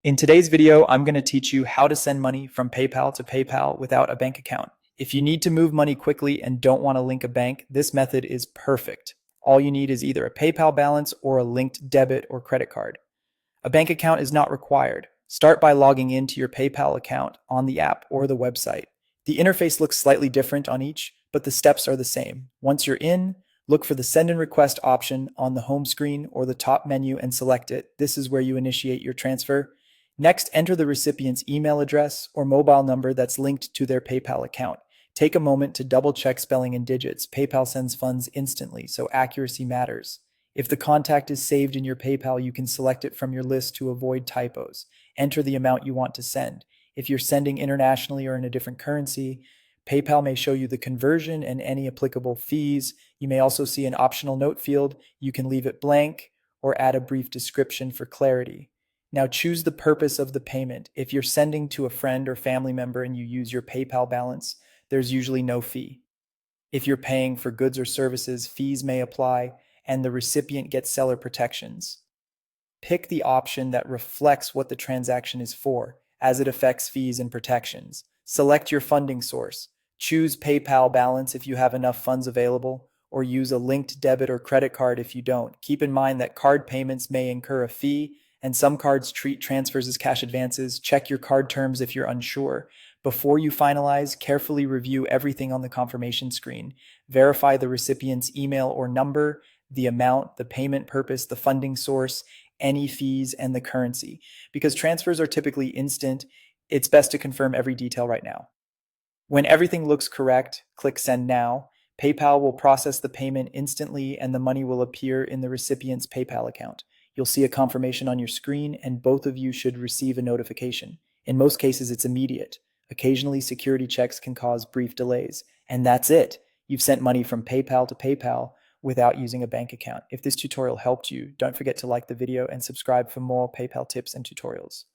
In today's video, I'm going to teach you how to send money from PayPal to PayPal without a bank account. If you need to move money quickly and don't want to link a bank, this method is perfect. All you need is either a PayPal balance or a linked debit or credit card. A bank account is not required. Start by logging into your PayPal account on the app or the website. The interface looks slightly different on each, but the steps are the same. Once you're in, look for the Send and Request option on the home screen or the top menu and select it. This is where you initiate your transfer. Next, enter the recipient's email address or mobile number that's linked to their PayPal account. Take a moment to double check spelling and digits. PayPal sends funds instantly, so accuracy matters. If the contact is saved in your PayPal, you can select it from your list to avoid typos. Enter the amount you want to send. If you're sending internationally or in a different currency, PayPal may show you the conversion and any applicable fees. You may also see an optional note field. You can leave it blank or add a brief description for clarity. Now choose the purpose of the payment. If you're sending to a friend or family member and you use your PayPal balance, there's usually no fee. If you're paying for goods or services, fees may apply, and the recipient gets seller protections. Pick the option that reflects what the transaction is for, as it affects fees and protections. Select your funding source. Choose PayPal balance if you have enough funds available, or use a linked debit or credit card if you don't. Keep in mind that card payments may incur a fee, and some cards treat transfers as cash advances. Check your card terms if you're unsure. Before you finalize, carefully review everything on the confirmation screen. Verify the recipient's email or number, the amount, the payment purpose, the funding source, any fees, and the currency. Because transfers are typically instant, it's best to confirm every detail right now. When everything looks correct, click Send Now. PayPal will process the payment instantly and the money will appear in the recipient's PayPal account. You'll see a confirmation on your screen and both of you should receive a notification. In most cases, it's immediate. Occasionally, security checks can cause brief delays. And that's it. You've sent money from PayPal to PayPal without using a bank account. If this tutorial helped you, don't forget to like the video and subscribe for more PayPal tips and tutorials.